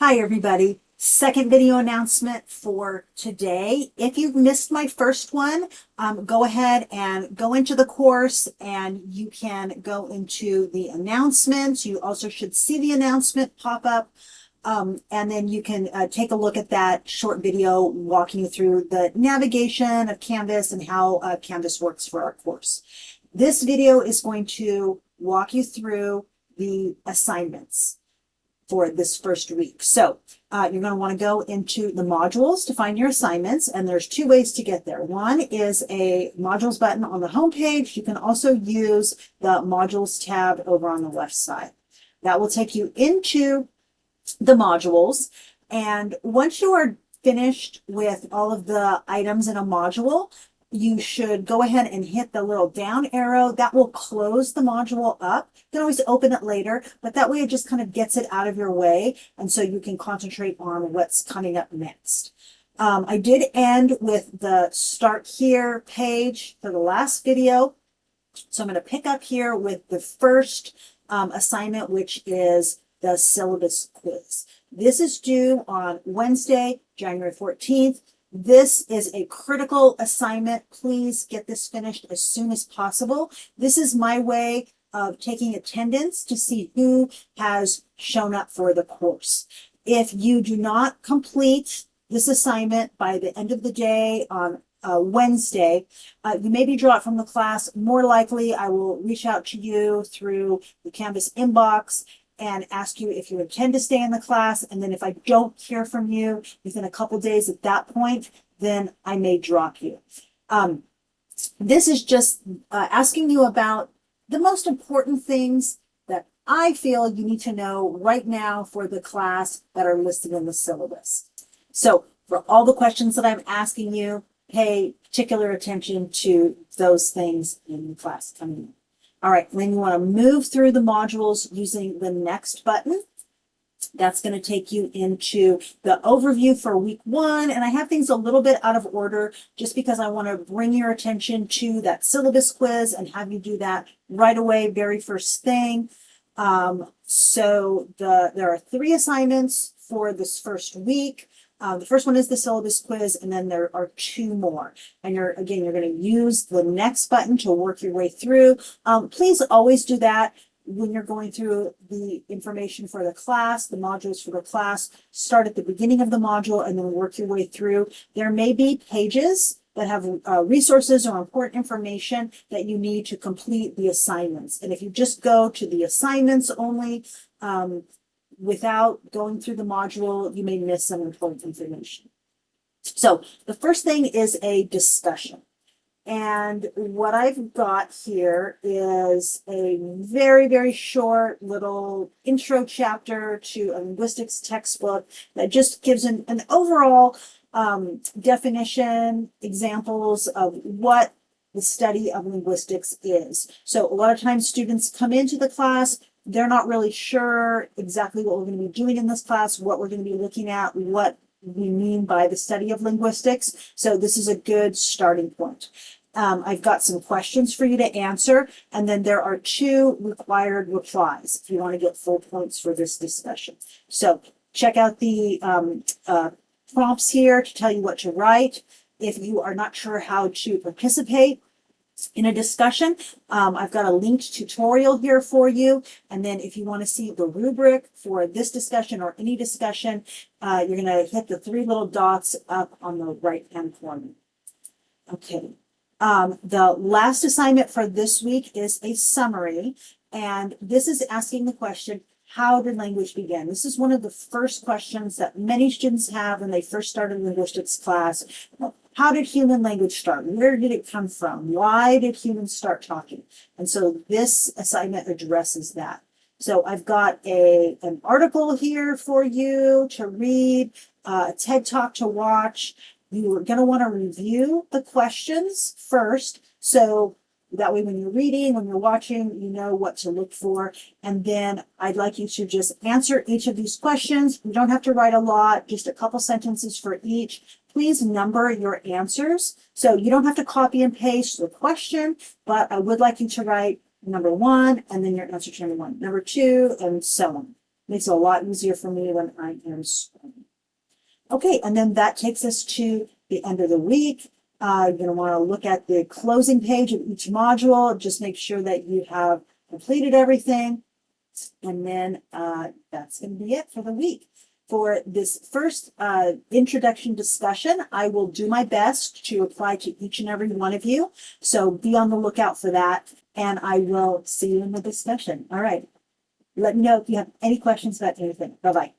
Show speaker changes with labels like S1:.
S1: Hi, everybody. Second video announcement for today. If you've missed my first one, go ahead and go into the course and you can go into the announcements. You also should see the announcement pop up. And then you can take a look at that short video walking you through the navigation of Canvas and how Canvas works for our course. This video is going to walk you through the assignments for this first week. So you're going to want to go into the modules to find your assignments, and there's two ways to get there. One is a modules button on the home page. You can also use the modules tab over on the left side. That will take you into the modules, and once you are finished with all of the items in a module, you should go ahead and hit the little down arrow. That will close the module up. You can always open it later, but that way it just kind of gets it out of your way, and so you can concentrate on what's coming up next. I did end with the Start Here page for the last video, so I'm going to pick up here with the first assignment, which is the syllabus quiz. This is due on Wednesday, January 14th. This is a critical assignment. Please get this finished as soon as possible. This is my way of taking attendance to see who has shown up for the course. If you do not complete this assignment by the end of the day on Wednesday, you may be dropped from the class. More likely, I will reach out to you through the Canvas inbox and ask you if you intend to stay in the class. And then if I don't hear from you within a couple days at that point, then I may drop you. This is just asking you about the most important things that I feel you need to know right now for the class that are listed in the syllabus. So for all the questions that I'm asking you, pay particular attention to those things in the class coming in. All right, then you want to move through the modules using the next button. That's going to take you into the overview for week one. And I have things a little bit out of order just because I want to bring your attention to that syllabus quiz and have you do that right away, very first thing. So there are 3 assignments for this first week. The first one is the syllabus quiz, and then there are 2 more. And you're going to use the next button to work your way through. Please always do that when you're going through the information for the class, the modules for the class. Start at the beginning of the module and then work your way through. There may be pages that have resources or important information that you need to complete the assignments. And if you just go to the assignments only, without going through the module, you may miss some important information. So the first thing is a discussion. And what I've got here is a very, very short little intro chapter to a linguistics textbook that just gives an overall definition, examples of what the study of linguistics is. So a lot of times students come into the class, they're not really sure exactly what we're going to be doing in this class, what we're going to be looking at, what we mean by the study of linguistics. So this is a good starting point. I've got some questions for you to answer, and then there are 2 required replies if you want to get full points for this discussion. So check out the prompts here to tell you what to write. If you are not sure how to participate in a discussion, I've got a linked tutorial here for you. And then if you want to see the rubric for this discussion or any discussion, you're going to hit the 3 little dots up on the right-hand corner. Okay. The last assignment for this week is a summary. And this is asking the question, how did language begin? This is one of the first questions that many students have when they first start a linguistics class. How did human language start? Where did it come from? Why did humans start talking? And so this assignment addresses that. So I've got an article here for you to read, a TED Talk to watch. You are going to want to review the questions first. So that way when you're reading, when you're watching, you know what to look for. And then I'd like you to just answer each of these questions. You don't have to write a lot, just a couple sentences for each. Please number your answers. So you don't have to copy and paste the question, but I would like you to write number 1 and then your answer to number 1, number 2, and so on. Makes it a lot easier for me when I am scrolling. Okay, and then that takes us to the end of the week. You're going to want to look at the closing page of each module. Just make sure that you have completed everything. And then that's going to be it for the week. For this first introduction discussion, I will do my best to apply to each and every one of you. So be on the lookout for that, and I will see you in the discussion. All right. Let me know if you have any questions about anything. Bye-bye.